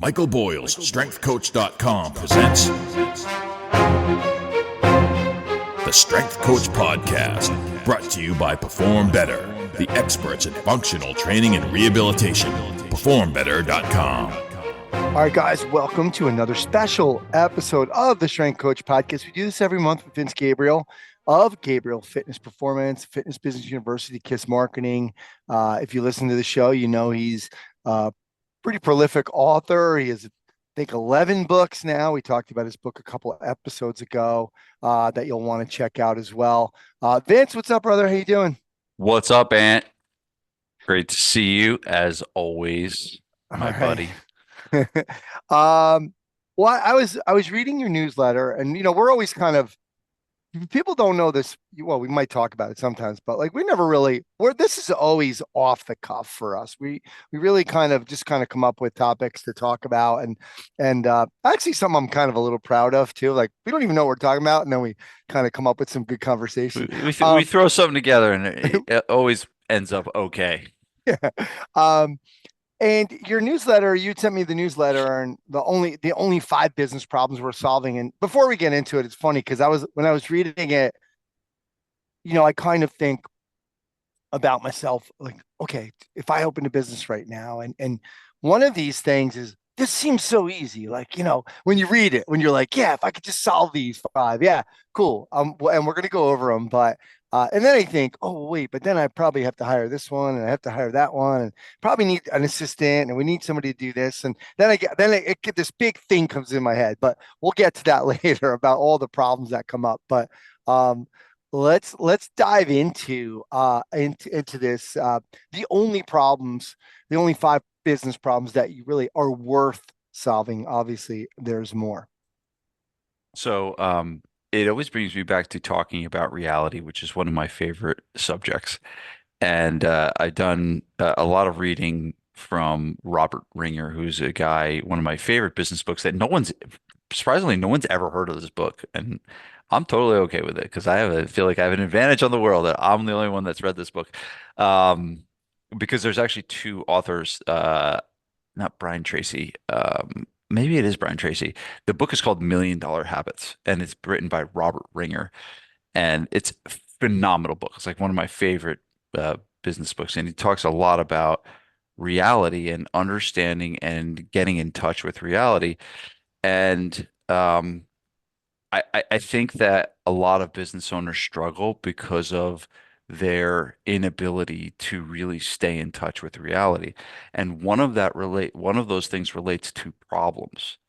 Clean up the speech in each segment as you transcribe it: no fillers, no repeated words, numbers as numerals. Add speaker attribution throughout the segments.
Speaker 1: Michael Boyle's StrengthCoach.com presents the Strength Coach Podcast, brought to you by Perform Better, the experts in functional training and rehabilitation. PerformBetter.com.
Speaker 2: All right, guys, welcome to another special episode of the Strength Coach Podcast. We do this every month with Vince Gabriele of Gabriele Fitness Performance, Fitness Business University, KISS Marketing. If you listen to the show, you know he's pretty prolific author. He has, I think, 11 books now. We talked about his book a couple of episodes ago that you'll want to check out as well. Vince, what's up, brother? How you doing?
Speaker 3: What's up, Ant? Great to see you as always, my buddy.
Speaker 2: Well, I was reading your newsletter, and we're always kind of, people don't know this. Well, we might talk about it sometimes, but like this is always off the cuff for us. We really kind of come up with topics to talk about, and actually something I'm kind of a little proud of too. Like, we don't even know what we're talking about, and then we kind of come up with some good conversation.
Speaker 3: We throw something together, and it always ends up okay.
Speaker 2: Yeah. And your newsletter, you sent me the newsletter, and the only 5 business problems we're solving. And before we get into it, it's funny because when I was reading it, I kind of think about myself, like, okay, if I opened a business right now, and one of these things is, this seems so easy. Like, when you read it, when you're like, yeah, if I could just solve these 5, yeah, cool. And we're going to go over them, but and then I think, oh, wait, but then I probably have to hire this one, and I have to hire that one, and probably need an assistant, and we need somebody to do this. And then this big thing comes in my head, but we'll get to that later about all the problems that come up. But let's dive into this. The only 5 business problems that you really are worth solving. Obviously, there's more.
Speaker 3: So, it always brings me back to talking about reality, which is one of my favorite subjects. And I've done a lot of reading from Robert Ringer, who's a guy, one of my favorite business books that surprisingly, no one's ever heard of this book. And I'm totally okay with it because I feel like I have an advantage on the world that I'm the only one that's read this book. Because there's actually 2 authors, not Brian Tracy. Maybe it is Brian Tracy. The book is called Million Dollar Habits, and it's written by Robert Ringer, and it's a phenomenal book. It's like one of my favorite business books, and he talks a lot about reality and understanding and getting in touch with reality. And I think that a lot of business owners struggle because of their inability to really stay in touch with reality. And one of those things relates to problems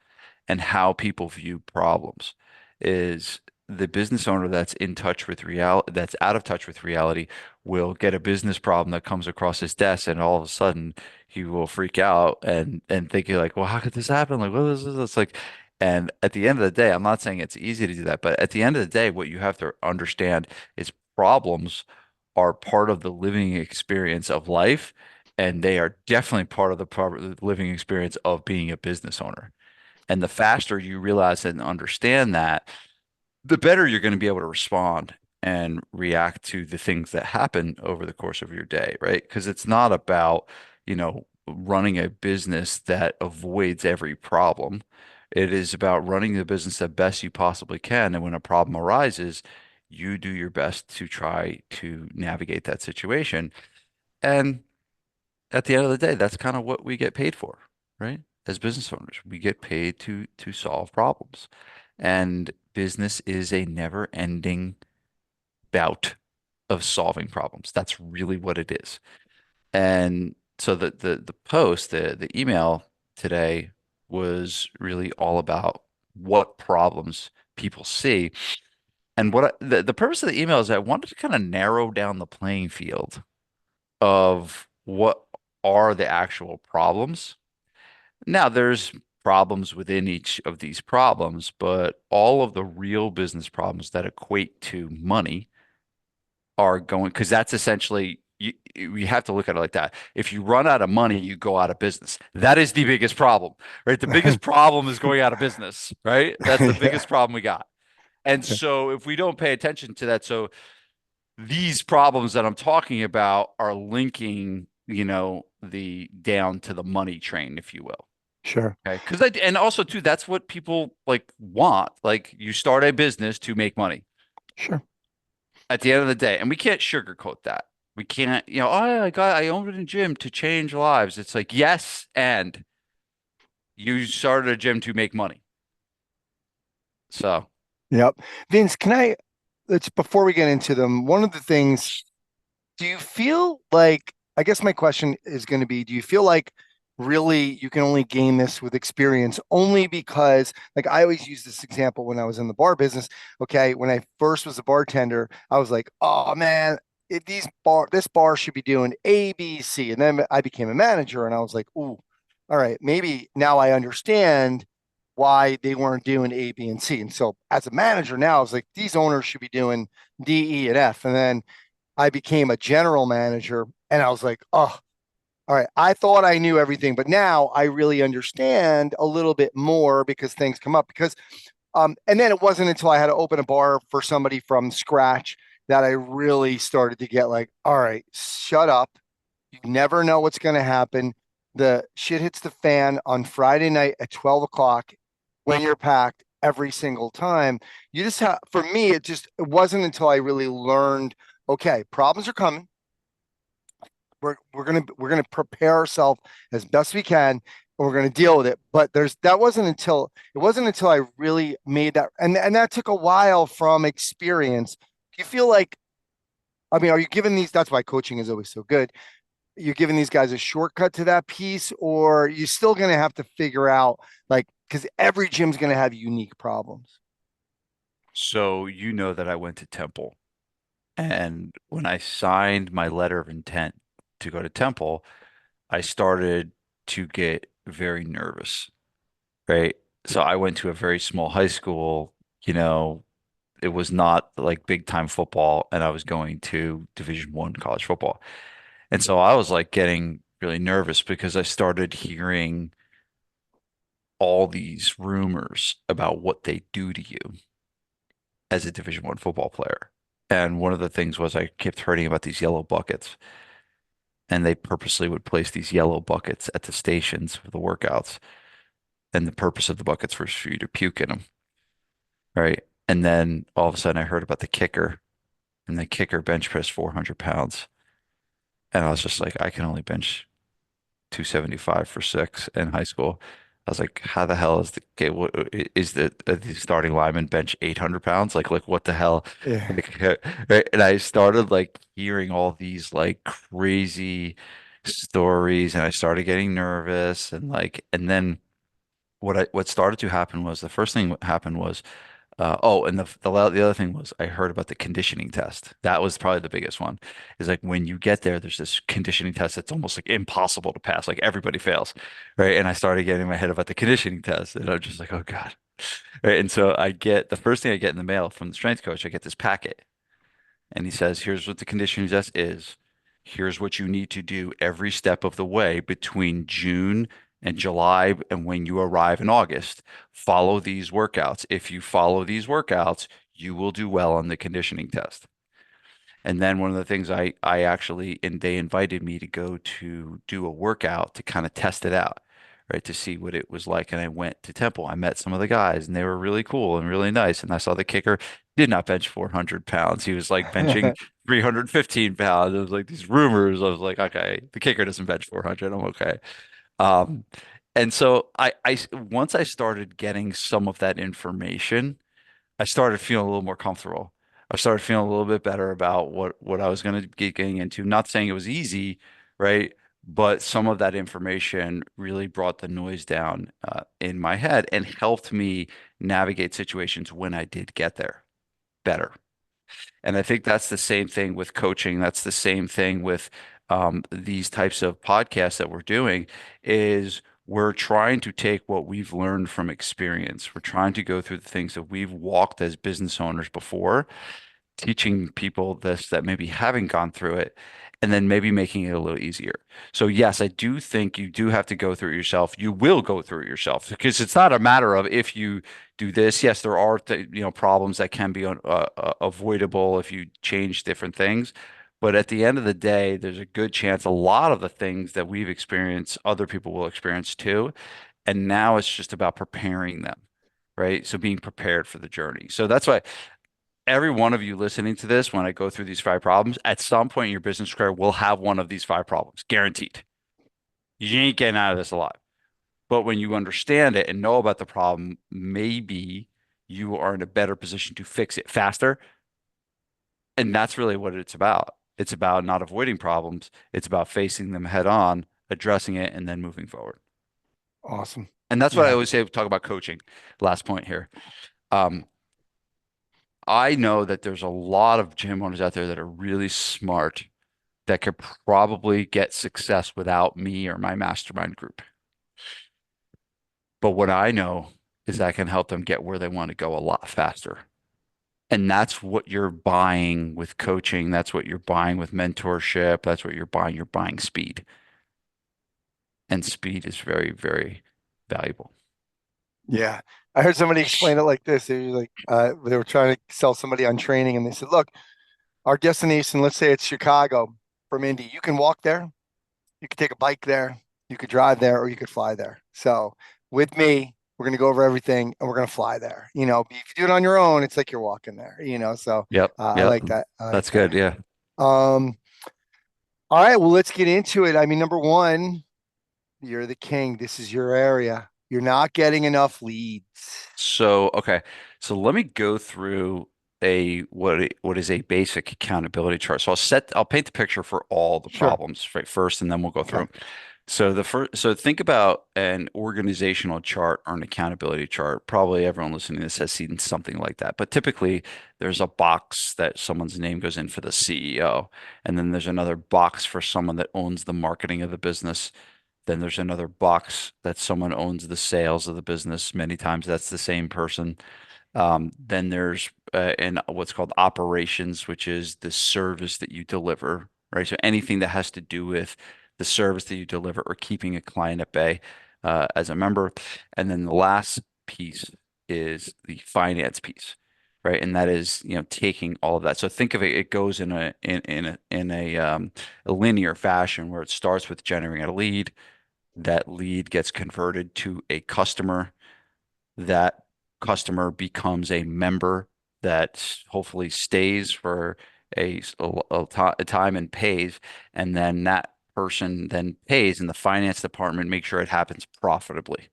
Speaker 3: and how people view problems. Is the business owner that's in touch with reality, that's out of touch with reality, will get a business problem that comes across his desk, and all of a sudden he will freak out and think, like, well, how could this happen? Like, what is this? It's like, and at the end of the day, I'm not saying it's easy to do that, but at the end of the day, what you have to understand is problems are part of the living experience of life, and they are definitely part of the living experience of being a business owner. And the faster you realize and understand that, the better you're going to be able to respond and react to the things that happen over the course of your day, right? Because it's not about, running a business that avoids every problem. It is about running the business the best you possibly can. And when a problem arises, you do your best to try to navigate that situation. And at the end of the day, that's kind of what we get paid for, right? As business owners, we get paid to solve problems. And business is a never-ending bout of solving problems. That's really what it is. And so the email today was really all about what problems people see. And the purpose of the email is I wanted to kind of narrow down the playing field of what are the actual problems. Now, there's problems within each of these problems, but all of the real business problems that equate to money are going, because that's essentially, you have to look at it like that. If you run out of money, you go out of business. That is the biggest problem, right? The biggest problem is going out of business, right? That's the biggest problem we got. And so if we don't pay attention to that, so these problems that I'm talking about are linking, the down to the money train, if you will.
Speaker 2: Sure.
Speaker 3: Okay. And also too, that's what people like want. Like you start a business to make money
Speaker 2: Sure.
Speaker 3: at the end of the day. And we can't sugarcoat that. We can't, oh, I owned a gym to change lives. It's like, yes, and you started a gym to make money. So,
Speaker 2: Yep. Vince, let's, before we get into them, one of the things, do you feel like, I guess my question is going to be, do you feel like really you can only gain this with experience only because, like, I always use this example when I was in the bar business. Okay. When I first was a bartender, I was like, oh man, this bar should be doing A, B, C. And then I became a manager and I was like, ooh, all right, maybe now I understand why they weren't doing A, B, and C. And so as a manager now, I was like, these owners should be doing D, E, and F. And then I became a general manager and I was like, oh, all right. I thought I knew everything, but now I really understand a little bit more because things come up. And then it wasn't until I had to open a bar for somebody from scratch that I really started to get like, all right, shut up. You never know what's going to happen. The shit hits the fan on Friday night at 12 o'clock when you're packed every single time. You just have, for me, it wasn't until I really learned, okay, problems are coming. We're gonna prepare ourselves as best we can, and we're gonna deal with it. But it wasn't until I really made that, and that took a while from experience. Do you feel like, I mean, are you giving these? That's why coaching is always so good. You're giving these guys a shortcut to that piece, or are you still gonna have to figure out, like, because every gym's gonna have unique problems.
Speaker 3: so you know that I went to Temple. And when I signed my letter of intent to go to Temple, I started to get very nervous, right? So I went to a very small high school, you know, it was not like big time football, and I was going to Division 1 college football. And so I was like getting really nervous because I started hearing all these rumors about what they do to you as a Division 1 football player. And one of the things was I kept hearing about these yellow buckets, and they purposely would place these yellow buckets at the stations for the workouts. And the purpose of the buckets was for you to puke in them, right? And then all of a sudden I heard about the kicker, and the kicker bench pressed 400 pounds. And I was just like, I can only bench 275 for six in high school. I was like, how the hell is the starting lineman bench 800 pounds? Like what the hell?
Speaker 2: Yeah.
Speaker 3: Like, right? And I started like hearing all these like crazy stories, and I started getting nervous, and then what started to happen was the first thing that happened was and the other thing was I heard about the conditioning test. That was probably the biggest one. Is like when you get there, there's this conditioning test that's almost like impossible to pass. Like everybody fails, right? And I started getting in my head about the conditioning test, and I'm just like, oh God, right? And so I get the first thing I get in the mail from the strength coach. I get this packet, and he says, here's what the conditioning test is. Here's what you need to do every step of the way between June and July and when you arrive in August. Follow these workouts. If you follow these workouts, you will do well on the conditioning test. And then one of the things I actually, and they invited me to go to do a workout to kind of test it out, right, to see what it was like. And I went to Temple. I met some of the guys, and they were really cool and really nice. And I saw the kicker did not bench 400 pounds. He was like benching 315 pounds. It was like these rumors. I was like, okay, the kicker doesn't bench 400. I'm okay. Um, and so once I started getting some of that information, I started feeling a little more comfortable. I started feeling a little bit better about what I was going to be getting into. Not saying it was easy, right? But some of that information really brought the noise down in my head and helped me navigate situations when I did get there better. And I think that's the same thing with coaching. That's the same thing with these types of podcasts that we're doing is we're trying to take what we've learned from experience. We're trying to go through the things that we've walked as business owners before, teaching people this that maybe haven't gone through it, and then maybe making it a little easier. So yes, I do think you do have to go through it yourself. You will go through it yourself because it's not a matter of if you do this. Yes, there are problems that can be avoidable if you change different things. But at the end of the day, there's a good chance a lot of the things that we've experienced, other people will experience too. And now it's just about preparing them, right? So being prepared for the journey. So that's why every one of you listening to this, when I go through these 5 problems, at some point in your business career will have one of these 5 problems, guaranteed. You ain't getting out of this alive. But when you understand it and know about the problem, maybe you are in a better position to fix it faster. And that's really what it's about. It's about not avoiding problems. It's about facing them head on, addressing it, and then moving forward.
Speaker 2: Awesome.
Speaker 3: And that's what I
Speaker 2: Yeah.
Speaker 3: always say, talk about coaching. Last point here. Um, I know that there's a lot of gym owners out there that are really smart that could probably get success without me or my mastermind group. But what I know is I can help them get where they want to go a lot faster. And that's what you're buying with coaching. That's what you're buying with mentorship. That's what you're buying. You're buying speed. And speed is very, very valuable.
Speaker 2: Yeah. I heard somebody explain it like this. They were trying to sell somebody on training and they said, look, our destination, let's say it's Chicago from Indy. You can walk there, you could take a bike there, you could drive there, or you could fly there. So with me, we're going to go over everything and we're going to fly there. If you do it on your own, it's like you're walking there, So
Speaker 3: Yep.
Speaker 2: I
Speaker 3: Yep.
Speaker 2: like that. I like
Speaker 3: That's good.
Speaker 2: that.
Speaker 3: Yeah.
Speaker 2: Um, all right. Well, let's get into it. I mean, number one, you're the king. This is your area. You're not getting enough leads.
Speaker 3: So, okay. So let me go through what is a basic accountability chart. So I'll paint the picture for all the
Speaker 2: Sure.
Speaker 3: problems right first, and then we'll go through
Speaker 2: Okay.
Speaker 3: them. So think about an organizational chart or an accountability chart. Probably everyone listening to this has seen something like that. But typically there's a box that someone's name goes in for the CEO, and then there's another box for someone that owns the marketing of the business. Then there's another box that someone owns the sales of the business. Many times that's the same person. Then there's in what's called operations, which is the service that you deliver, right? So anything that has to do with the service that you deliver or keeping a client at bay as a member. And then the last piece is the finance piece, right? And that is, taking all of that. So think of it, it goes in a linear fashion where it starts with generating a lead. That lead gets converted to a customer. That customer becomes a member that hopefully stays for a time and pays, and then that person then pays, and the finance department makes sure it happens profitably,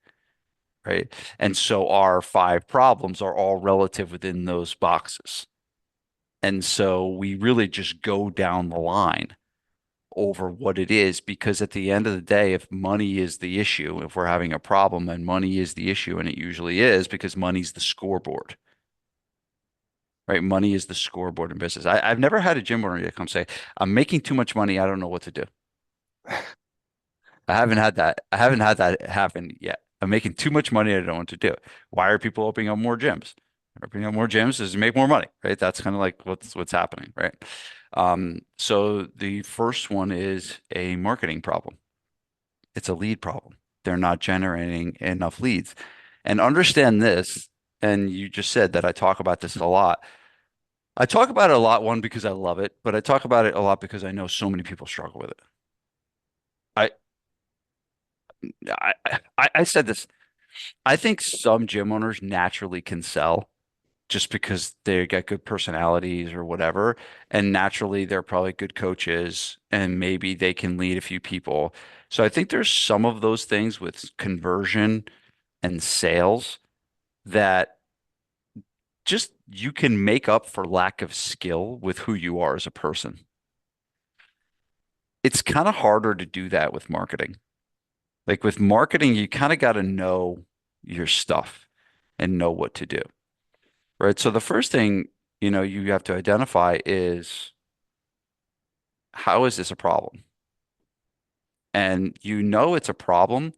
Speaker 3: right? And so our 5 problems are all relative within those boxes. And so we really just go down the line over what it is, because at the end of the day, if money is the issue, if we're having a problem and money is the issue, and it usually is because money's the scoreboard, right? Money is the scoreboard in business. I've never had a gym owner yet come say, I'm making too much money. I don't know what to do. I haven't had that. I haven't had that happen yet. I'm making too much money. I don't know what to do. Why are people opening up more gyms? Opening up more gyms is to make more money, right? That's kind of like what's happening, right? So the first one is a marketing problem. It's a lead problem. They're not generating enough leads. And understand this, and you just said that I talk about this a lot. I talk about it a lot, one, because I love it, but I talk about it a lot because I know so many people struggle with it. I I said this. I think some gym owners naturally can sell just because they got good personalities or whatever, and naturally they're probably good coaches and maybe they can lead a few people. So I think there's some of those things with conversion and sales that just you can make up for lack of skill with who you are as a person. It's kind of harder to do that with marketing. Like with marketing, you kind of got to know your stuff and know what to do, right? So the first thing, you have to identify is, how is this a problem? And it's a problem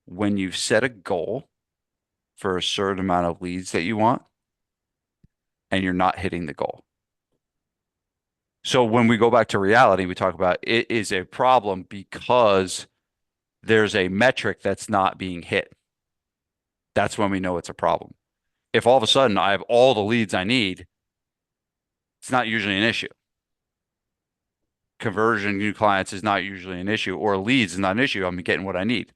Speaker 3: when you've set a goal for a certain amount of leads that you want and you're not hitting the goal. So when we go back to reality, we talk about it is a problem because there's a metric that's not being hit. That's when we know it's a problem. If all of a sudden I have all the leads I need, it's not usually an issue. Conversion new clients is not usually an issue, or leads is not an issue. I'm getting what I need.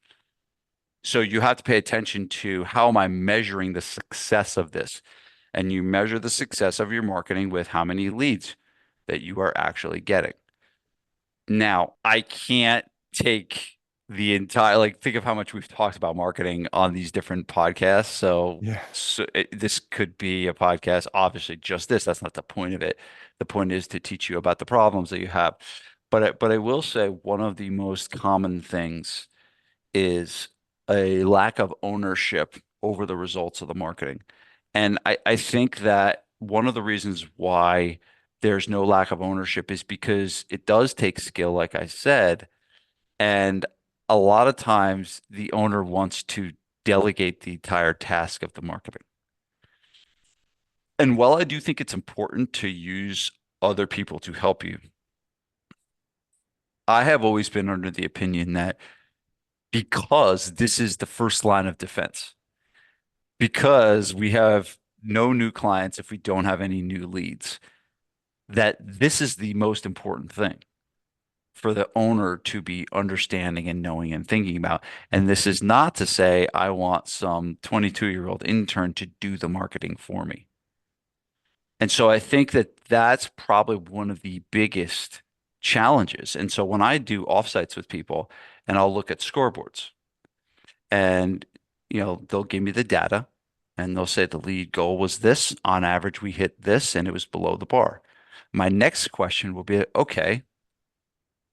Speaker 3: So you have to pay attention to how am I measuring the success of this? And you measure the success of your marketing with how many leads that you are actually getting. Now, I can't take the entire, like, think of how much we've talked about marketing on these different podcasts.
Speaker 2: Yeah.
Speaker 3: This could be a podcast, obviously, just this. That's not the point of it. The point is to teach you about the problems that you have. But I will say one of the most common things is a lack of ownership over the results of the marketing. And I think that one of the reasons why there's no lack of ownership is because it does take skill, like I said. And a lot of times the owner wants to delegate the entire task of the marketing. And while I do think it's important to use other people to help you, I have always been under the opinion that because this is the first line of defense, because we have no new clients if we don't have any new leads, that this is the most important thing for the owner to be understanding and knowing and thinking about. And this is not to say I want some 22-year-old intern to do the marketing for me. And so I think that that's probably one of the biggest challenges. And so when I do offsites with people and I'll look at scoreboards and they'll give me the data and they'll say the lead goal was this. On average, we hit this and it was below the bar. My next question will be, okay,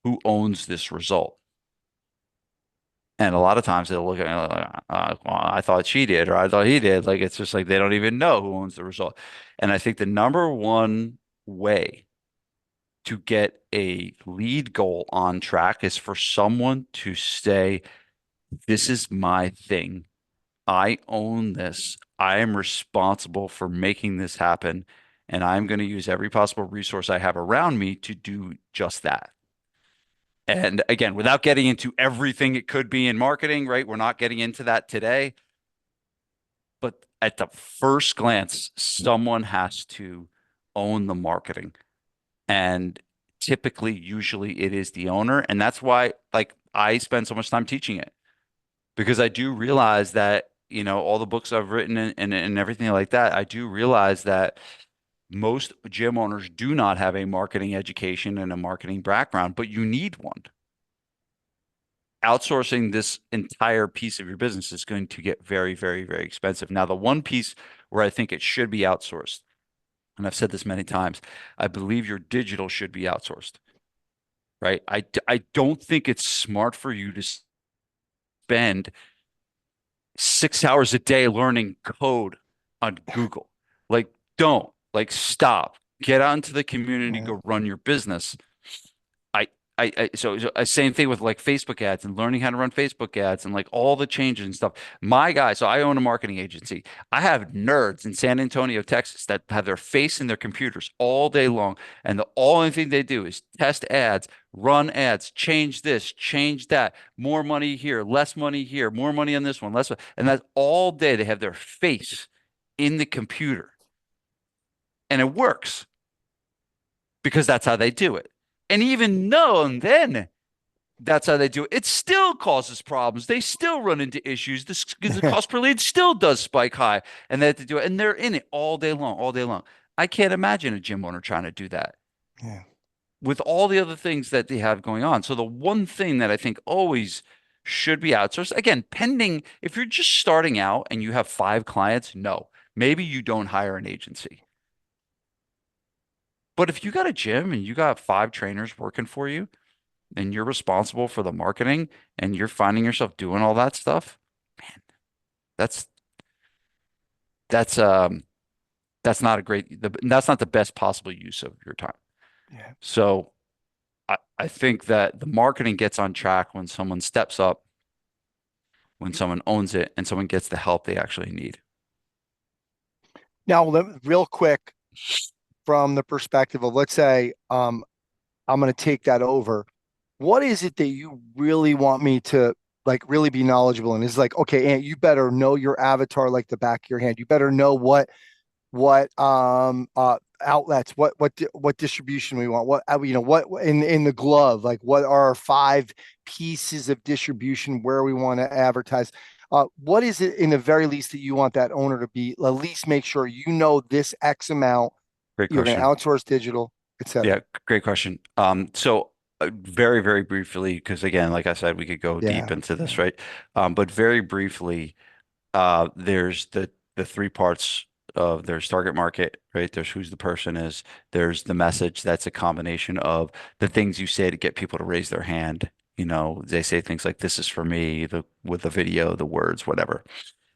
Speaker 3: who owns this result? And a lot of times they'll look at me like, well, I thought she did, or I thought he did. Like, it's just like they don't even know who owns the result. And I think the number one way to get a lead goal on track is for someone to say, this is my thing. I own this. I am responsible for making this happen. And I'm going to use every possible resource I have around me to do just that. And again, without getting into everything it could be in marketing, right? We're not getting into that today. But at the first glance, someone has to own the marketing. And typically, usually it is the owner. And that's why, like, I spend so much time teaching it because I do realize that, all the books I've written and everything like that, I do realize that most gym owners do not have a marketing education and a marketing background, but you need one. Outsourcing this entire piece of your business is going to get very, very, very expensive. Now, the one piece where I think it should be outsourced, and I've said this many times, I believe your digital should be outsourced, right? I don't think it's smart for you to spend 6 hours a day learning code on Google. Like, don't, like, stop, get out into the community,
Speaker 2: Yeah.
Speaker 3: go run your business. So same thing with like Facebook ads and learning how to run Facebook ads and like all the changes and stuff. My guy, so I own a marketing agency. I have nerds in San Antonio, Texas that have their face in their computers all day long. And the only thing they do is test ads, run ads, change this, change that, more money here, less money here, more money on this one, less. And that's all day. They have their face in the computer and it works because that's how they do it. And even though, and then that's how they do it, it still causes problems. They still run into issues. The cost per lead still does spike high, and they have to do it. And they're in it all day long, all day long. I can't imagine a gym owner trying to do that
Speaker 2: Yeah.
Speaker 3: with all the other things that they have going on. So the one thing that I think always should be outsourced, again, pending if you're just starting out and you have 5 clients, no, maybe you don't hire an agency. But if you got a gym and you got 5 trainers working for you and you're responsible for the marketing and you're finding yourself doing all that stuff, man, that's that's um that's not a that's not the best possible use of your time.
Speaker 2: Yeah.
Speaker 3: So I think that the marketing gets on track when someone steps up, when someone owns it, and someone gets the help they actually need.
Speaker 2: Now, real quick, from the perspective of, let's say, I'm going to take that over. What is it that you really want me to like really be knowledgeable in? Is like, okay, Ant, you better know your avatar like the back of your hand. You better know what outlets, what distribution we want, what in the glove, like what are our 5 pieces of distribution where we want to advertise. What is it in the very least that you want that owner to be, at least make sure you know this X amount,
Speaker 3: Great
Speaker 2: you're going to
Speaker 3: question.
Speaker 2: outsource digital, et
Speaker 3: Yeah,
Speaker 2: cetera.
Speaker 3: great question. So very, very briefly, because again, like I said, we could go deep
Speaker 2: Yeah.
Speaker 3: into this,
Speaker 2: Yeah.
Speaker 3: right? But very briefly, there's the three parts of there's target market, right? There's who's the person is. There's the message. That's a combination of the things you say to get people to raise their hand. They say things like "This is for me," with the video, the words, whatever.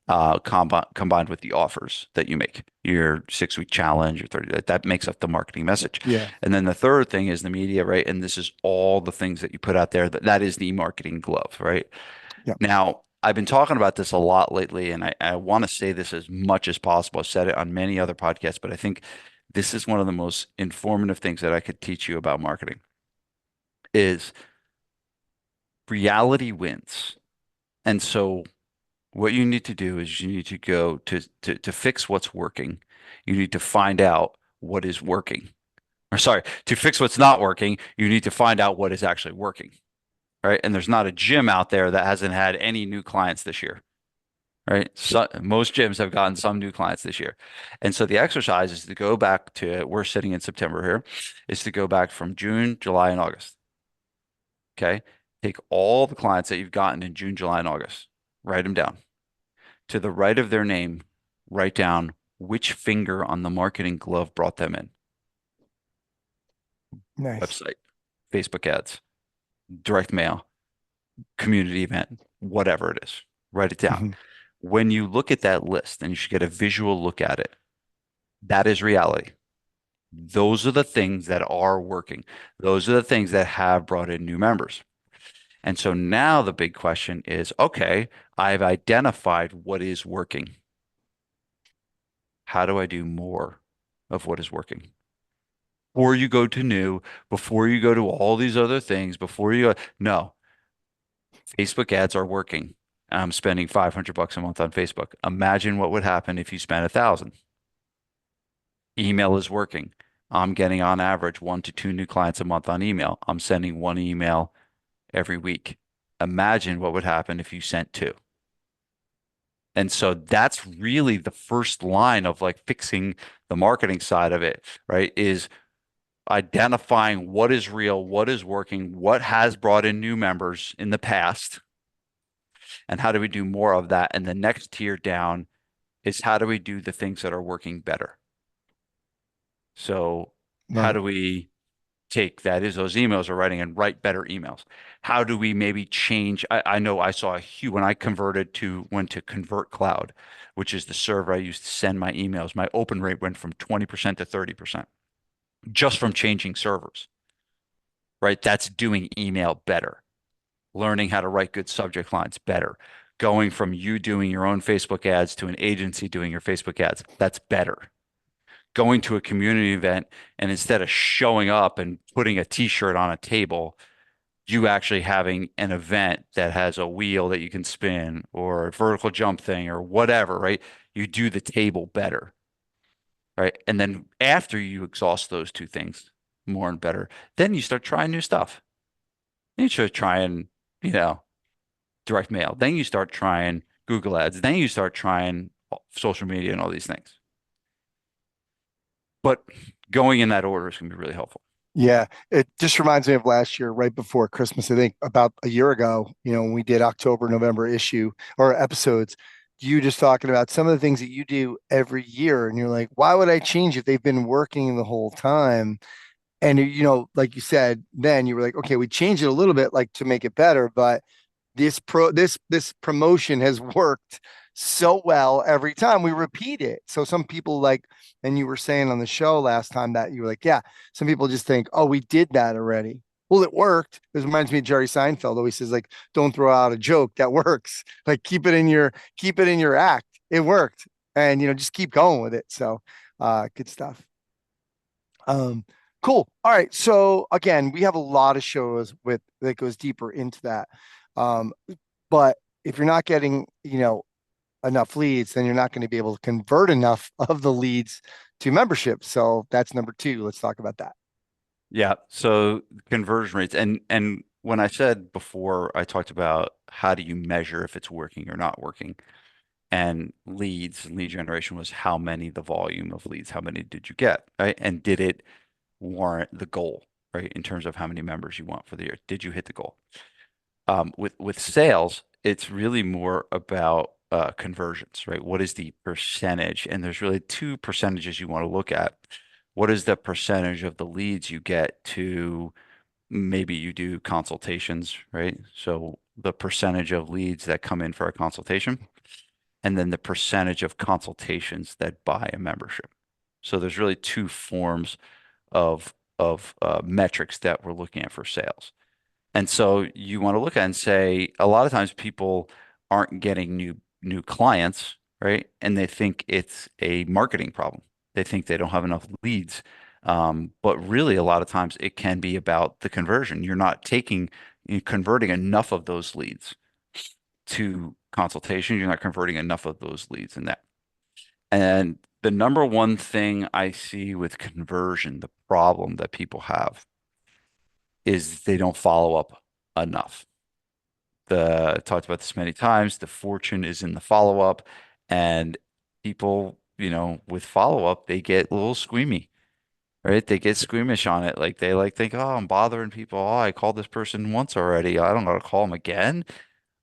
Speaker 3: Combined with the offers that you make, your 6-week challenge, your 30, that makes up the marketing message.
Speaker 2: Yeah.
Speaker 3: And then the third thing is the media, right? And this is all the things that you put out there that is the marketing glove, right?
Speaker 2: Yeah.
Speaker 3: Now, I've been talking about this a lot lately, and I want to say this as much as possible. I've said it on many other podcasts, but I think this is one of the most informative things that I could teach you about marketing is reality wins. And so what you need to do is you need to go to fix what's working. You need to find out what is working. Or sorry, to fix what's not working, you need to find out what is actually working, right? And there's not a gym out there that hasn't had any new clients this year, right? So most gyms have gotten some new clients this year. And so the exercise is to go back to, we're sitting in September here, is to go back from June, July, and August. Okay. Take all the clients that you've gotten in June, July, and August, write them down. To the right of their name, write down which finger on the marketing glove brought them in.
Speaker 2: Nice.
Speaker 3: Website, Facebook ads, direct mail, community event, whatever it is. Write it down.
Speaker 2: Mhm.
Speaker 3: When you look at that list, and you should get a visual look at it, that is reality. Those are the things that are working. Those are the things that have brought in new members. And so now the big question is, okay, I've identified what is working. How do I do more of what is working? Before you go to new, before you go to all these other things, before you go, no, Facebook ads are working. I'm spending $500 a month on Facebook. Imagine what would happen if you spent 1,000. Email is working. I'm getting on average 1 to 2 new clients a month on email. I'm sending one email every week. Imagine what would happen if you sent two. And so that's really the first line of like fixing the marketing side of it, right? Is identifying what is real, what is working, what has brought in new members in the past, and how do we do more of that? And the next tier down is how do we do the things that are working better? So how
Speaker 2: Right.
Speaker 3: do we take that is those emails are writing and write better emails? How do we maybe change? I know I saw a huge when I went to Convert Cloud, which is the server I used to send my emails. My open rate went from 20% to 30% just from changing servers, right? That's doing email better, learning how to write good subject lines better, going from you doing your own Facebook ads to an agency doing your Facebook ads. That's better. Going to a community event and instead of showing up and putting a t-shirt on a table, you actually having an event that has a wheel that you can spin or a vertical jump thing or whatever, right? You do the table better, right? And then after you exhaust those two things more and better, then you start trying new stuff. Then you start trying, you know, direct mail. Then you start trying Google ads. Then you start trying social media and all these things. But going in that order is going to be really helpful.
Speaker 2: Yeah, it just reminds me of last year, right before Christmas. I think about a year ago, when we did October, November issue or episodes, you just talking about some of the things that you do every year. And you're like, why would I change it? They've been working the whole time. And, like you said, then you were like, okay, we changed it a little bit, like to make it better, but this promotion has worked so well every time we repeat it. So some people like, and you were saying on the show last time that you were like, yeah, some people just think, oh, we did that already. Well, it worked. This reminds me of Jerry Seinfeld. Always says like, don't throw out a joke that works. Like keep it in your act. It worked, and just keep going with it. So, good stuff. Um, cool. All right. So again, we have a lot of shows with that goes deeper into that. Um, but if you're not getting, enough leads, then you're not going to be able to convert enough of the leads to membership. So that's number two. Let's talk about that.
Speaker 3: Yeah. So conversion rates and when I said before, I talked about how do you measure if it's working or not working. And lead generation was how many, the volume of leads, how many did you get, right? And did it warrant the goal, right? In terms of how many members you want for the year. Did you hit the goal? With sales, it's really more about conversions, right? What is the percentage? And there's really two percentages you want to look at. What is the percentage of the leads you get to maybe you do consultations, right? So the percentage of leads that come in for a consultation, and then the percentage of consultations that buy a membership. So there's really two forms of metrics that we're looking at for sales. And so you want to look at and say, a lot of times people aren't getting new clients, right? And they think it's a marketing problem. They think they don't have enough leads. But really, a lot of times it can be about the conversion. You're converting enough of those leads to consultation. You're not converting enough of those leads in that. And the number one thing I see with conversion, the problem that people have is they don't follow up enough. Talked about this many times. The fortune is in the follow up, and people, with follow up, they get a little squeamy, right? They get squeamish on it. Like they think, oh, I'm bothering people. Oh, I called this person once already. I don't know to call them again.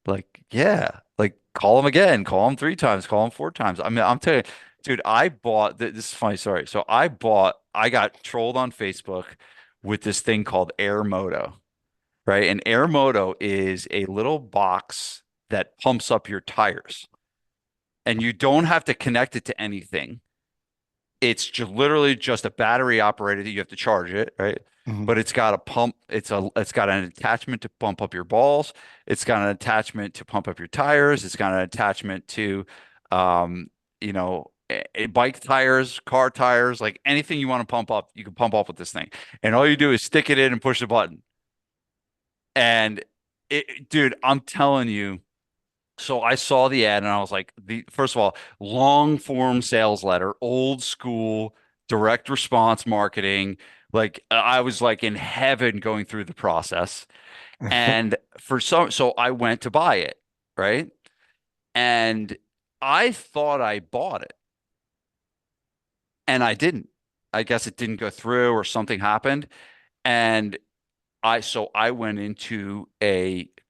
Speaker 3: Like, yeah, like call them again, call them 3 times, call them 4 times. I mean, I'm telling you, dude, this is funny. Sorry. So I got trolled on Facebook with this thing called Air Moto, right? And Air Moto is a little box that pumps up your tires, and you don't have to connect it to anything. It's just literally just a battery operated. You have to charge it, right?
Speaker 2: Mhm.
Speaker 3: But it's got a pump. It's got an attachment to pump up your balls. It's got an attachment to pump up your tires. It's got an attachment to, bike tires, car tires, like anything you want to pump up, you can pump up with this thing. And all you do is stick it in and push the button. And dude, I'm telling you. So I saw the ad and I was like, first of all, long form sales letter, old school, direct response marketing. Like I was like in heaven going through the process. And so I went to buy it, right? And I thought I bought it and I didn't. I guess it didn't go through or something happened. And I went into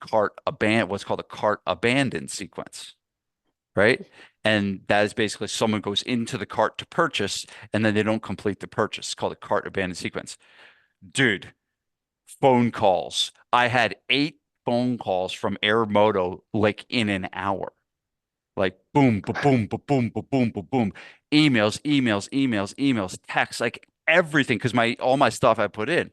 Speaker 3: what's called a cart abandon sequence, right? And that is basically someone goes into the cart to purchase and then they don't complete the purchase. It's called a cart abandon sequence. Dude, phone calls. I had 8 phone calls from Airmoto like in an hour. Like boom, ba boom, ba boom, ba boom, ba boom. Emails, texts, like everything, because my all my stuff I put in.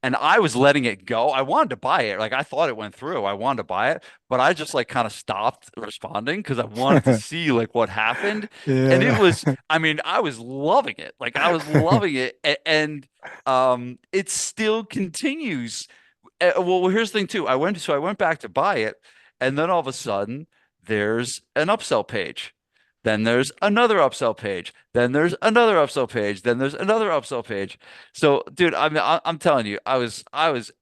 Speaker 3: And I was letting it go. I wanted to buy it. Like I thought it went through. I wanted to buy it, but I just like kind of stopped responding because I wanted to see like what happened. And
Speaker 2: Yeah.
Speaker 3: I mean, I was loving it. Like I was loving it. And it still continues. Well, here's the thing too. I went back to buy it, and then all of a sudden there's an upsell page. Then there's another upsell page. Then there's another upsell page. Then there's another upsell page. So, dude, I'm telling you, I was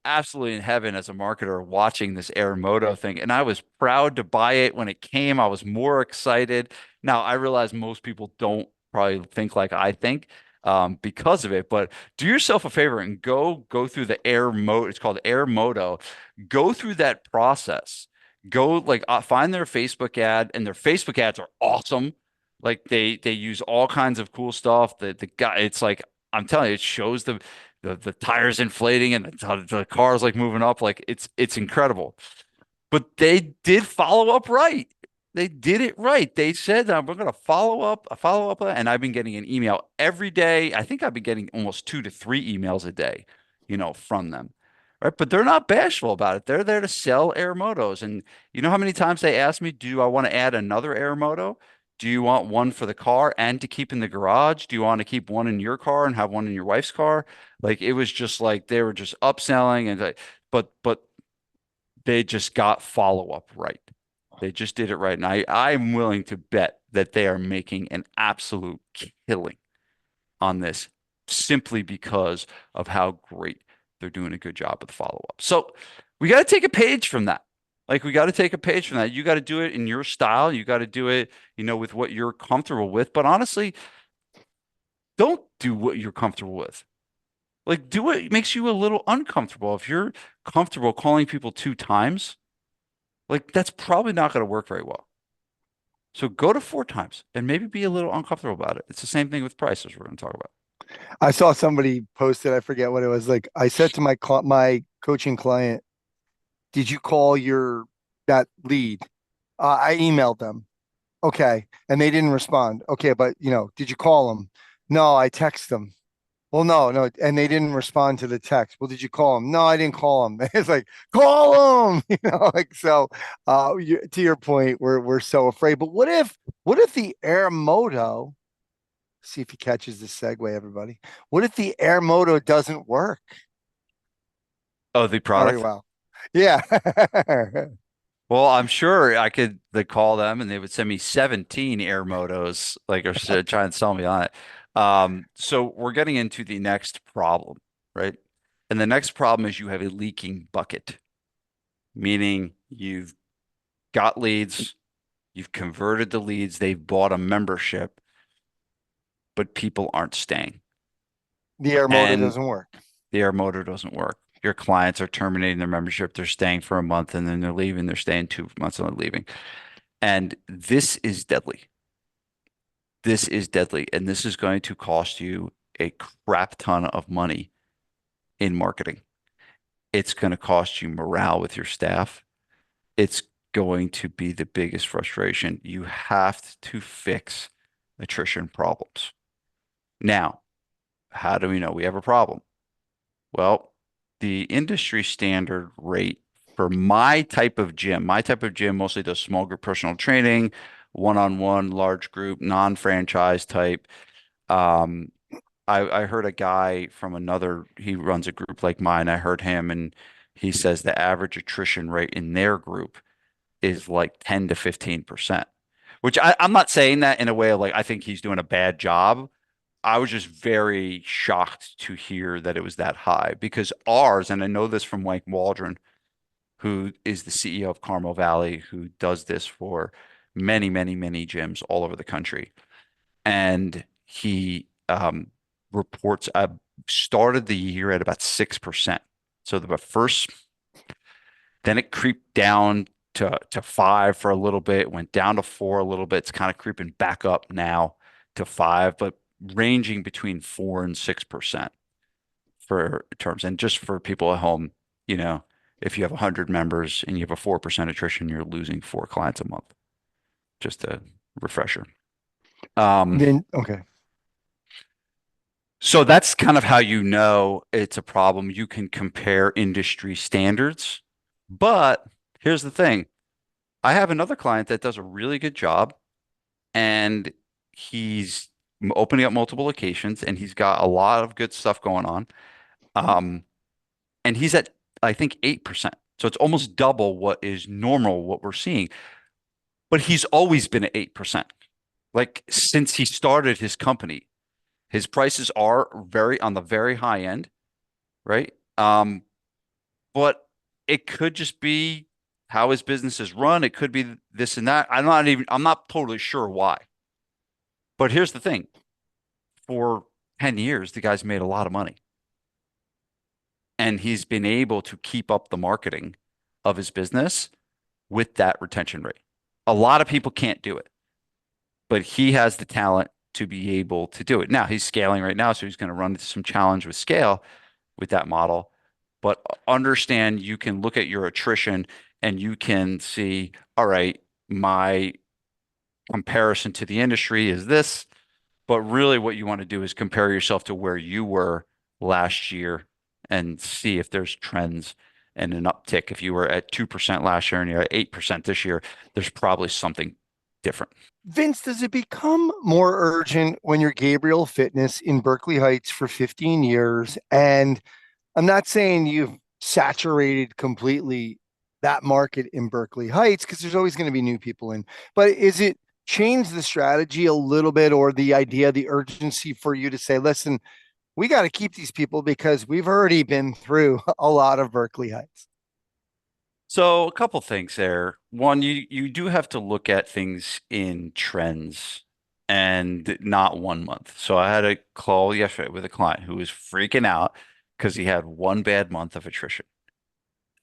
Speaker 3: absolutely in heaven as a marketer watching this Airmoto thing, and I was proud to buy it when it came. I was more excited. Now, I realize most people don't probably think like I think because of it, but do yourself a favor and go through the Airmoto. It's called Airmoto. Go through that process. Go like find their Facebook ad, and their Facebook ads are awesome. Like they use all kinds of cool stuff. The guy, it's like I'm telling you, it shows the tires inflating and the cars like moving up. Like it's incredible. But they did follow up right. They did it right. They said that we're going to follow up, and I've been getting an email every day. I think I've been getting almost 2 to 3 emails a day, from them. Right. But they're not bashful about it. They're there to sell Air Motos. And you know how many times they ask me, do I want to add another Air Moto? Do you want one for the car and to keep in the garage? Do you want to keep one in your car and have one in your wife's car? Like it was just like they were just upselling and like, but they just got follow up right. They just did it right. And I'm willing to bet that they are making an absolute killing on this simply because of how great they're doing a good job with follow up. So We got to take a page from that. Like we got to take a page from that. You got to do it in your style. You got to do it, with what you're comfortable with. But honestly, don't do what you're comfortable with. Like do what makes you a little uncomfortable. If you're comfortable calling people 2 times, like that's probably not going to work very well. So go to 4 times and maybe be a little uncomfortable about it. It's the same thing with prices we're going to talk about.
Speaker 2: I saw somebody posted, I forget what it was. Like I said to my coaching client, did you call that lead? I emailed them. Okay. And they didn't respond. Okay. But did you call them? No, I text them. Well, no. And they didn't respond to the text. Well, did you call them? No, I didn't call them. It's like, call them, like, so, to your point, we're so afraid, but what if the Air Moto, see if he catches the segue, everybody. What if the Air Moto doesn't work?
Speaker 3: Oh, the
Speaker 2: All right.
Speaker 3: product?
Speaker 2: Wow. Yeah.
Speaker 3: Well, I'm sure I could call them and they would send me 17 Air Motos, like, or try and sell me on it. So we're getting into the next problem, right? And the next problem is you have a leaking bucket, meaning you've got leads, you've converted the leads, they've bought a membership, but people aren't staying.
Speaker 2: The Air Moto
Speaker 3: And
Speaker 2: doesn't work.
Speaker 3: the Air Motor doesn't work. Your clients are terminating their membership. They're staying for a month and then they're leaving. They're staying 2 months and they're leaving. And this is deadly. This is deadly. And this is going to cost you a crap ton of money in marketing. It's going to cost you morale with your staff. It's going to be the biggest frustration. You have to fix attrition problems. Now, how do we know we have a problem? Well, the industry standard rate for my type of gym mostly does small group personal training, one-on-one, large group, non-franchise type. Um, I heard a guy from he runs a group like mine. I heard him and he says the average attrition rate in their group is like 10 to 15%, which I'm not saying that in a way of like, I think he's doing a bad job. I was just very shocked to hear that it was that high because ours, and I know this from Mike Waldron, who is the CEO of Carmel Valley, who does this for many, many, many gyms all over the country. And he reports started the year at about 6%. So the first, then it creeped down to 5 for a little bit, went down to 4 a little bit. It's kind of creeping back up now to 5, but ranging between 4 and 6% for terms. And just for people at home, if you have 100 members and you have a 4% attrition, you're losing 4 clients a month. Just a refresher.
Speaker 2: Then, okay.
Speaker 3: So that's kind of how you know it's a problem. You can compare industry standards, but here's the thing. I have another client that does a really good job and he's opening up multiple locations and he's got a lot of good stuff going on. And he's at, I think, 8%. So it's almost double what is normal, what we're seeing. But he's always been at 8%. Like since he started his company, his prices are on the very high end, right? But it could just be how his business is run. It could be this and that. I'm not totally sure why. But here's the thing. For 10 years, the guy's made a lot of money. And he's been able to keep up the marketing of his business with that retention rate. A lot of people can't do it, but he has the talent to be able to do it. Now he's scaling right now, so he's going to run into some challenge with scale with that model. But understand you can look at your attrition and you can see, all right, my comparison to the industry is this, but really what you want to do is compare yourself to where you were last year and see if there's trends and an uptick. If you were at 2% last year and you're at 8% this year, there's probably something different.
Speaker 2: Vince, does it become more urgent when you're Gabriele Fitness in Berkeley Heights for 15 years? And I'm not saying you've saturated completely that market in Berkeley Heights because there's always going to be new people in, but is it changed the strategy a little bit or the idea, the urgency for you to say, listen, we got to keep these people because we've already been through a lot of Berkeley Heights?
Speaker 3: So a couple things there. One, you do have to look at things in trends and not 1 month. So I had a call yesterday with a client who was freaking out because he had one bad month of attrition.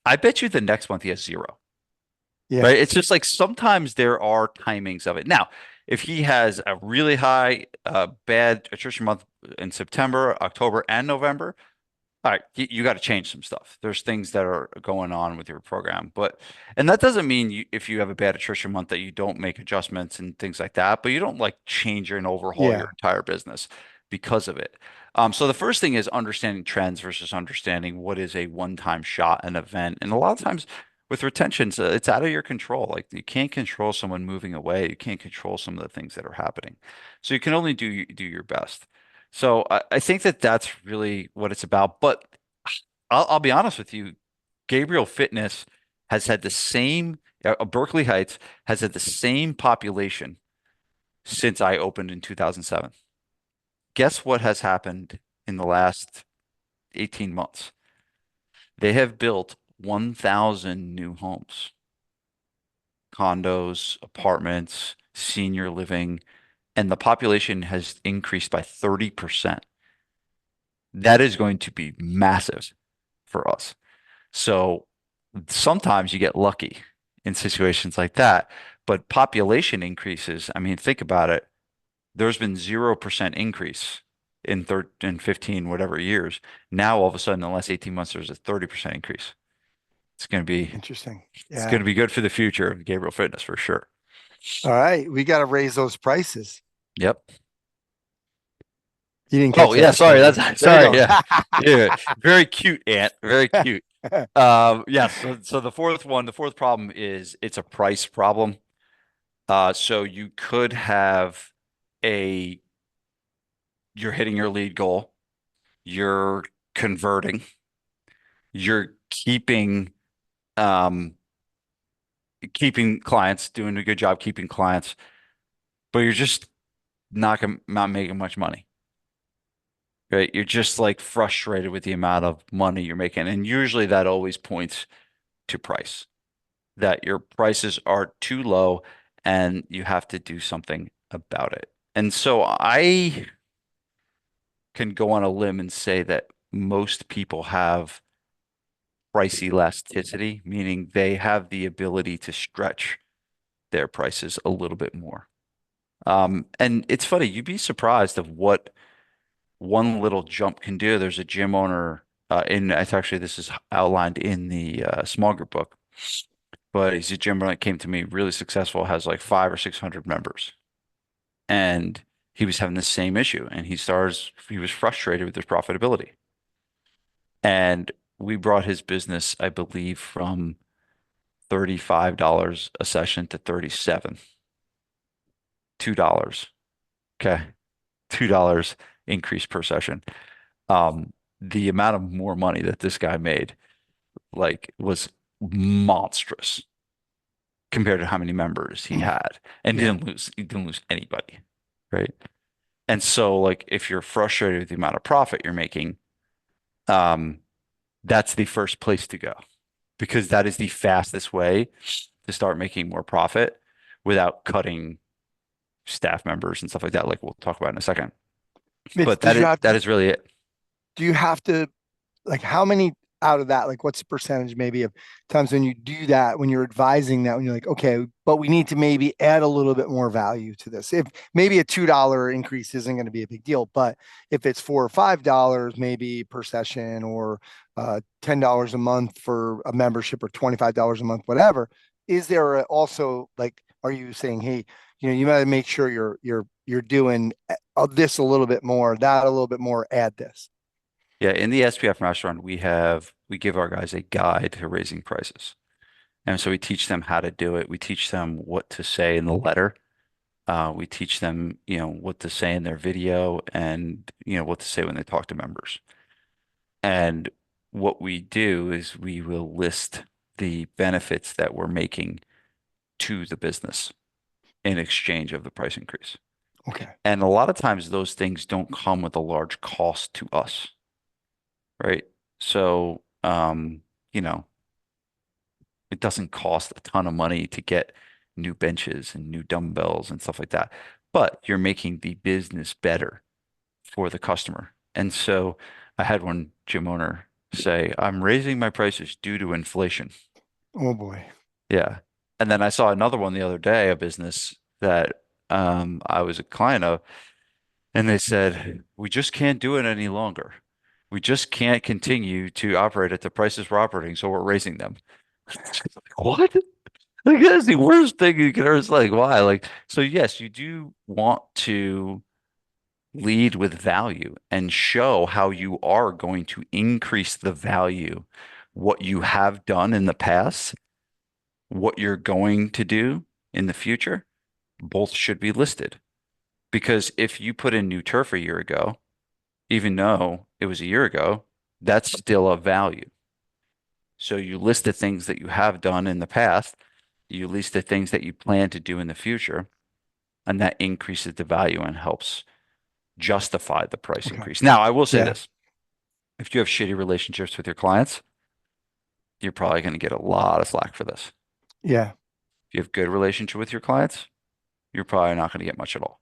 Speaker 3: I bet you the next month he has zero,
Speaker 2: Yeah.
Speaker 3: right? It's just like sometimes there are timings of it. Now, if he has a really high bad attrition month in September, October, and November, all right, you got to change some stuff. There's things that are going on with your program, and that doesn't mean if you have a bad attrition month that you don't make adjustments and things like that, but you don't like change and overhaul your
Speaker 2: Yeah.
Speaker 3: entire business because of it. So the first thing is understanding trends versus understanding what is a one-time shot, an event. And a lot of times with retentions, it's out of your control. Like you can't control someone moving away. You can't control some of the things that are happening. So you can only do your best. So I think that that's really what it's about. But I'll be honest with you, Gabriel Fitness has had the same, Berkeley Heights has had the same population since I opened in 2007. Guess what has happened in the last 18 months? They have built 1,000 new homes, condos, apartments, senior living, and the population has increased by 30%. That is going to be massive for us. So sometimes you get lucky in situations like that, but population increases. I mean, think about it. There's been 0% increase in 15 whatever years. Now all of a sudden, in the last 18 months, there's a 30% increase. It's going to be
Speaker 2: Interesting.
Speaker 3: it's going
Speaker 2: Yeah.
Speaker 3: to be good for the future of Gabriel Fitness for sure.
Speaker 2: All right. We got to raise those prices.
Speaker 3: Yep.
Speaker 2: You didn't
Speaker 3: Oh
Speaker 2: catch
Speaker 3: yeah,
Speaker 2: that,
Speaker 3: sorry.
Speaker 2: Spencer.
Speaker 3: That's
Speaker 2: There you
Speaker 3: sorry.
Speaker 2: go.
Speaker 3: Yeah. Yeah. Very cute, Ant. Very cute. Yes. So the fourth problem is it's a price problem. So you could have a, you're hitting your lead goal, you're converting, you're um, keeping clients, doing a good job keeping clients, but you're just not making much money, right? You're just like frustrated with the amount of money you're making. And usually that always points to price, that your prices are too low and you have to do something about it. And so I can go on a limb and say that most people have price elasticity, meaning they have the ability to stretch their prices a little bit more. And it's funny, you'd be surprised of what one little jump can do. There's a gym owner it's actually this is outlined in the small group book, but he's a gym owner that came to me really successful, has like 500 or 600 members, and he was having the same issue, and he was frustrated with his profitability. And we brought his business, I believe, from $35 a session to 37, $2. Okay. $2 increase per session. The amount of more money that this guy made, like, was monstrous compared to how many members he had, and
Speaker 2: Yeah.
Speaker 3: he didn't lose anybody, right? And so, like, if you're frustrated with the amount of profit you're making, um, that's the first place to go because that is the fastest way to start making more profit without cutting staff members and stuff like that, like we'll talk about in a second.
Speaker 2: Mitch,
Speaker 3: But
Speaker 2: did you have
Speaker 3: that
Speaker 2: to,
Speaker 3: is really it.
Speaker 2: do you have to, like, how many out of that, like, what's the percentage maybe of times when you do that, when you're advising that, when you're like, okay, but we need to maybe add a little bit more value to this. If maybe a $2 increase isn't going to be a big deal, but if it's $4 or $5 maybe per session, or $10 a month for a membership, or $25 a month, whatever, is there also, like, are you saying, hey, you got to make sure you're doing this a little bit more, that a little bit more, add this.
Speaker 3: Yeah, in the SPF restaurant, we give our guys a guide to raising prices. And so we teach them how to do it. We teach them what to say in the letter. We teach them, what to say in their video and, what to say when they talk to members. And what we do is we will list the benefits that we're making to the business in exchange of the price increase.
Speaker 2: Okay.
Speaker 3: And a lot of times those things don't come with a large cost to us, right? So, you know, It doesn't cost a ton of money to get new benches and new dumbbells and stuff like that, but you're making the business better for the customer. And so I had one gym owner say, I'm raising my prices due to inflation.
Speaker 2: Oh boy.
Speaker 3: Yeah. And then I saw another one the other day, a business that I was a client of, and they said, we just can't do it any longer. We just can't continue to operate at the prices we're operating, so we're raising them. What? Like that's the worst thing you can ever. It's like, why? Like, so yes, you do want to lead with value and show how you are going to increase the value, what you have done in the past, what you're going to do in the future. Both should be listed. Because if you put in new turf a year ago, even though it was a year ago, that's still of value. So you list the things that you have done in the past, you list the things that you plan to do in the future, and that increases the value and helps justify the price
Speaker 2: Okay.
Speaker 3: increase. Now, I will say
Speaker 2: Yeah.
Speaker 3: this. If you have shitty relationships with your clients, you're probably going to get a lot of slack for this.
Speaker 2: Yeah.
Speaker 3: If you have good relationship with your clients, you're probably not going to get much at all.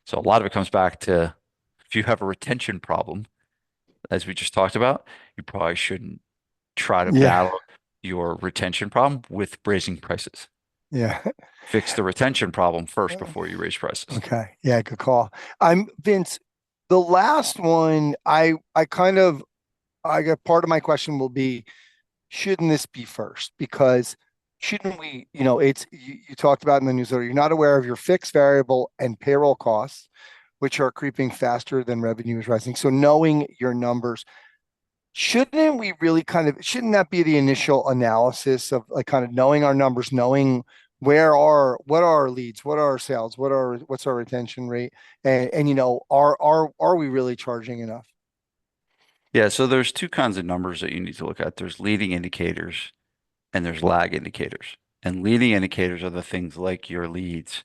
Speaker 3: So a lot of it comes back to if you have a retention problem, as we just talked about, you probably shouldn't try to
Speaker 2: Yeah.
Speaker 3: battle your retention problem with raising prices.
Speaker 2: Yeah.
Speaker 3: Fix the retention problem first before you raise prices.
Speaker 2: Okay. Yeah, good call. I'm Vince. The last one, I got part of my question will be, shouldn't this be first? Because shouldn't we, it's you talked about in the newsletter, you're not aware of your fixed, variable, and payroll costs, which are creeping faster than revenue is rising. So knowing your numbers, shouldn't that be the initial analysis of like kind of knowing our numbers, knowing what are our leads, what are our sales, what's our retention rate, and are we really charging enough?
Speaker 3: Yeah, so there's two kinds of numbers that you need to look at. There's leading indicators and there's lag indicators. And leading indicators are the things like your leads,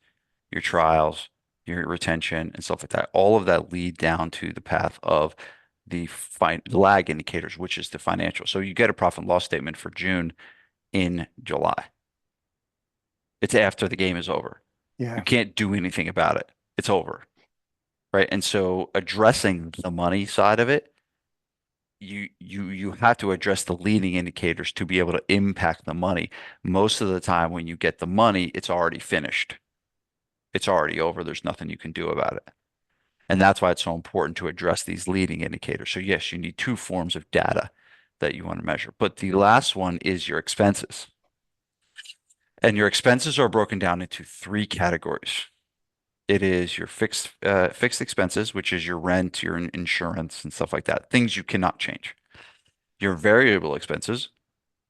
Speaker 3: your trials, your retention, and stuff like that. All of that lead down to the path of the lag indicators, which is the financial. So you get a profit and loss statement for June in July. It's after the game is over. You
Speaker 2: Yeah.
Speaker 3: can't do anything about it. It's over, right? And so addressing the money side of it, you have to address the leading indicators to be able to impact the money. Most of the time when you get the money, it's already finished. It's already over. There's nothing you can do about it. And that's why it's so important to address these leading indicators. So yes, you need two forms of data that you want to measure. But the last one is your expenses. And your expenses are broken down into three categories. It is your fixed expenses, which is your rent, your insurance, and stuff like that, things you cannot change. Your variable expenses,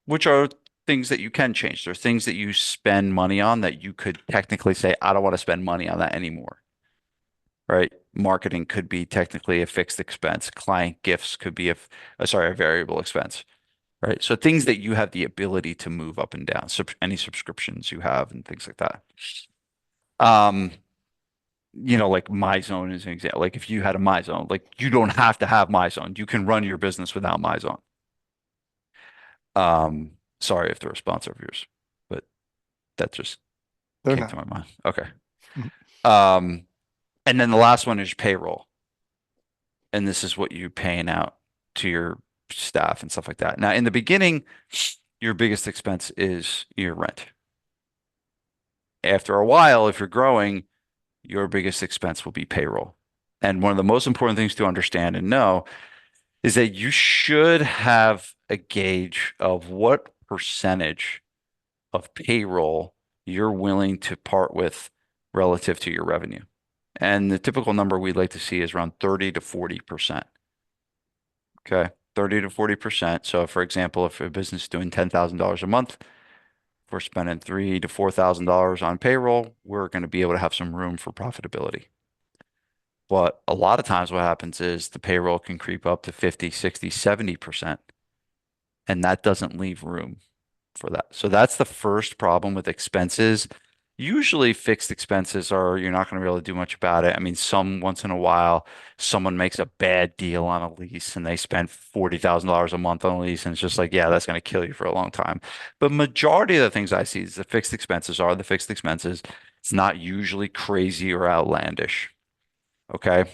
Speaker 3: which are things that you can change. They're things that you spend money on that you could technically say, I don't want to spend money on that anymore, right? Marketing could be technically a fixed expense. Client gifts could be a variable expense, right? So things that you have the ability to move up and down, any subscriptions you have and things like that. Um, like MyZone is an example. Like if you had a MyZone, like you don't have to have MyZone. You can run your business without MyZone. Sorry if they're a sponsor of yours, but that just
Speaker 2: They're
Speaker 3: came to
Speaker 2: not.
Speaker 3: my mind. Okay. Um, and then the last one is payroll. And this is what you're paying out to your staff and stuff like that. Now, in the beginning, your biggest expense is your rent. After a while, if you're growing, your biggest expense will be payroll. And one of the most important things to understand and know is that you should have a gauge of what percentage of payroll you're willing to part with relative to your revenue. And the typical number we'd like to see is around 30 to 40%. Okay. 30 to 40%. So for example, if a business is doing $10,000 a month, if we're spending $3,000 to $4,000 on payroll, we're going to be able to have some room for profitability. But a lot of times what happens is the payroll can creep up to 50, 60, 70%, and that doesn't leave room for that. So that's the first problem with expenses. Usually fixed expenses are you're not going to be able to do much about it. I mean, some once in a while, someone makes a bad deal on a lease and they spend $40,000 a month on a lease, and it's just like, yeah, that's going to kill you for a long time. But majority of the things I see is the fixed expenses are the fixed expenses. It's not usually crazy or outlandish. Okay.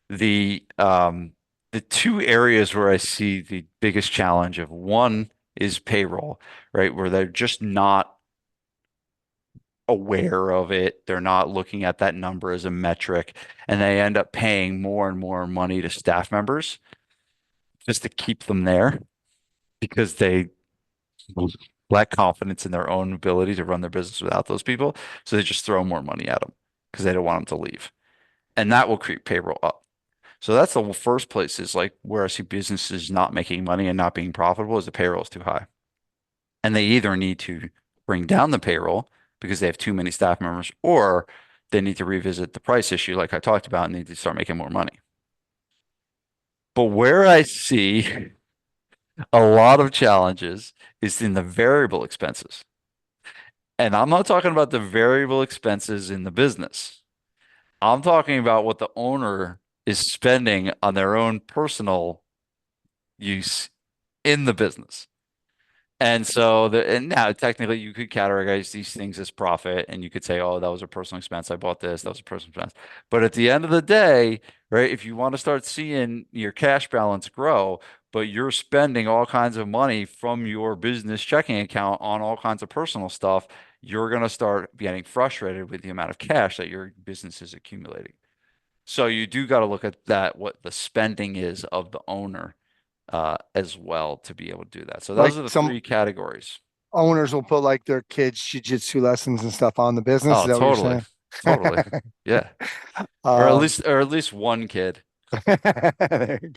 Speaker 3: The the two areas where I see the biggest challenge of one is payroll, right? Where they're just not aware of it. They're not looking at that number as a metric, and they end up paying more and more money to staff members just to keep them there because they lack confidence in their own ability to run their business without those people. So they just throw more money at them because they don't want them to leave. And that will creep payroll up. So that's the first place is like where I see businesses not making money and not being profitable is the payroll is too high. And they either need to bring down the payroll because they have too many staff members, or they need to revisit the price issue like I talked about and need to start making more money. But where I see a lot of challenges is in the variable expenses. And I'm not talking about the variable expenses in the business. I'm talking about what the owner is spending on their own personal use in the business. And now technically you could categorize these things as profit and you could say, oh, that was a personal expense. I bought this, that was a personal expense. But at the end of the day, right, if you want to start seeing your cash balance grow, but you're spending all kinds of money from your business checking account on all kinds of personal stuff, you're going to start getting frustrated with the amount of cash that your business is accumulating. So you do got to look at that, what the spending is of the owner as well to be able to do that. So
Speaker 2: Like
Speaker 3: those are the
Speaker 2: some
Speaker 3: three categories.
Speaker 2: owners will put like their kids' jujitsu lessons and stuff on the business. Is
Speaker 3: Oh,
Speaker 2: that what you're
Speaker 3: totally.
Speaker 2: saying?
Speaker 3: Totally. Yeah.
Speaker 2: Um,
Speaker 3: Or at least one kid.
Speaker 2: there you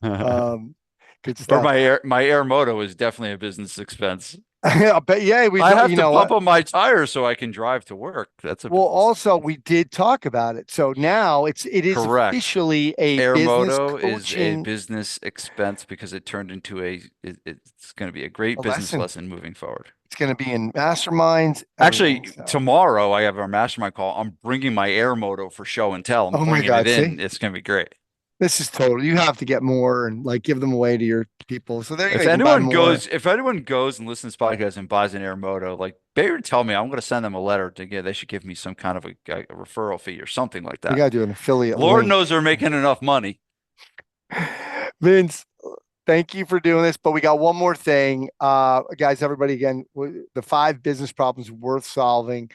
Speaker 2: go. Good
Speaker 3: Or
Speaker 2: stuff.
Speaker 3: my air moto is definitely a business expense.
Speaker 2: I bet, yeah, we
Speaker 3: I
Speaker 2: don't,
Speaker 3: have
Speaker 2: you
Speaker 3: to
Speaker 2: know
Speaker 3: pump
Speaker 2: what?
Speaker 3: on my tires so I can drive to work. That's a
Speaker 2: Well,
Speaker 3: business
Speaker 2: also
Speaker 3: expense.
Speaker 2: we did talk about it. So now it is
Speaker 3: Correct.
Speaker 2: officially a
Speaker 3: Air
Speaker 2: business
Speaker 3: moto is a
Speaker 2: coaching
Speaker 3: business expense because it turned into it's going to be a great business
Speaker 2: lesson.
Speaker 3: lesson moving forward.
Speaker 2: It's going to be in masterminds, everything.
Speaker 3: Actually,
Speaker 2: So,
Speaker 3: tomorrow I have our mastermind call. I'm bringing my air moto for show and tell. I'm
Speaker 2: oh my
Speaker 3: bringing it
Speaker 2: God, see,
Speaker 3: in. It's going to be great.
Speaker 2: this is total. You have to get more and like give them away to your people. So there you go. You can buy more.
Speaker 3: If anyone goes and listens to this podcast and buys an air moto, like they would tell me, I'm going to send them a letter to get. They should give me some kind of a referral fee or something like
Speaker 2: We
Speaker 3: that.
Speaker 2: got to do an affiliate
Speaker 3: Lord
Speaker 2: link.
Speaker 3: knows they're making enough money.
Speaker 2: Vince, thank you for doing this. But we got one more thing. Guys, everybody, again, the 5 business problems worth solving.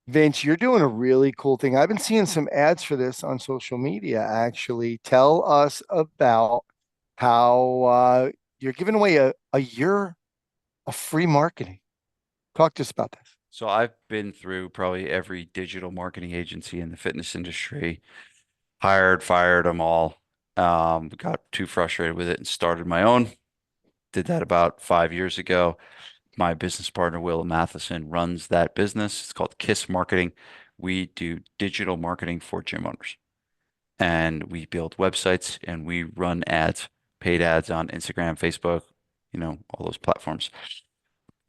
Speaker 2: Vince, you're doing a really cool thing. I've been seeing some ads for this on social media, actually. Tell us about how you're giving away a year of free marketing. Talk to us about this.
Speaker 3: So I've been through probably every digital marketing agency in the fitness industry, hired, fired them all. Got too frustrated with it and started my own. Did that about 5 years ago. My business partner, Will Matheson, runs that business. It's called KISS Marketing. We do digital marketing for gym owners. And we build websites and we run ads, paid ads on Instagram, Facebook, all those platforms.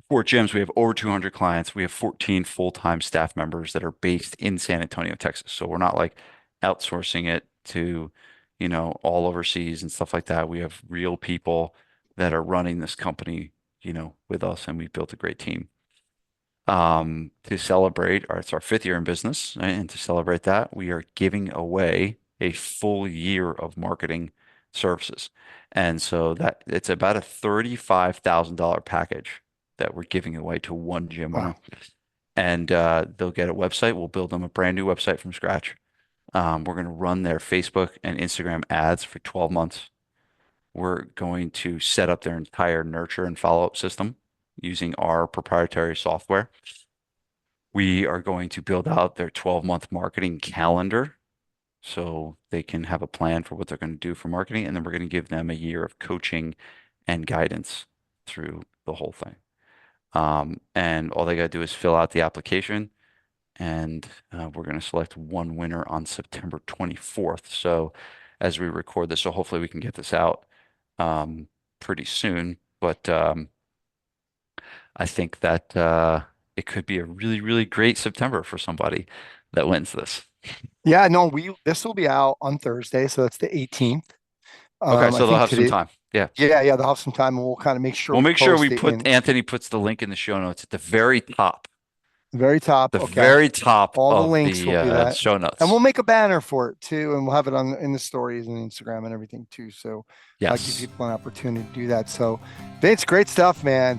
Speaker 3: For gyms, we have over 200 clients. We have 14 full-time staff members that are based in San Antonio, Texas. So we're not like outsourcing it to, all overseas and stuff like that. We have real people that are running this company, with us, and we built a great team. To celebrate, it's our 5th year in business, right? And to celebrate that, we are giving away a full year of marketing services. And so that it's about a $35,000 package that we're giving away to one gym owner.
Speaker 2: Wow.
Speaker 3: And they'll get a website. We'll build them a brand new website from scratch. We're going to run their Facebook and Instagram ads for 12 months. We're going to set up their entire nurture and follow-up system using our proprietary software. We are going to build out their 12-month marketing calendar so they can have a plan for what they're going to do for marketing. And then we're going to give them a year of coaching and guidance through the whole thing. And all they got to do is fill out the application. And we're going to select one winner on September 24th. So as we record this, so hopefully we can get this out pretty soon. But I think that it could be a really, really great September for somebody that wins this.
Speaker 2: Yeah, no, this will be out on Thursday, so that's the 18th.
Speaker 3: Okay,
Speaker 2: I
Speaker 3: so they'll
Speaker 2: think
Speaker 3: have some
Speaker 2: today,
Speaker 3: time. Yeah.
Speaker 2: yeah, they'll have some time, and we'll kind of make sure
Speaker 3: We'll
Speaker 2: we
Speaker 3: make sure we
Speaker 2: post it
Speaker 3: put
Speaker 2: in
Speaker 3: Anthony puts the link in the show notes at the very top,
Speaker 2: the very top.
Speaker 3: the
Speaker 2: Okay,
Speaker 3: very top
Speaker 2: all the
Speaker 3: of
Speaker 2: links will
Speaker 3: the
Speaker 2: be that,
Speaker 3: show
Speaker 2: and we'll
Speaker 3: notes.
Speaker 2: make a banner for it too, and we'll have it on in the stories and Instagram and everything too. So give
Speaker 3: Yes.
Speaker 2: people an opportunity to do that. So, Vince, great stuff, man.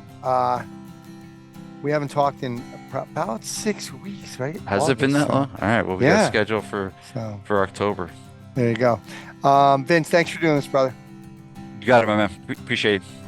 Speaker 2: We haven't talked in about 6 weeks, right?
Speaker 3: Has it been that long? All right. Well, we got
Speaker 2: Yeah.
Speaker 3: scheduled
Speaker 2: So
Speaker 3: for October.
Speaker 2: there you go. Vince, thanks for doing this, brother.
Speaker 3: You got it, my man. Appreciate it.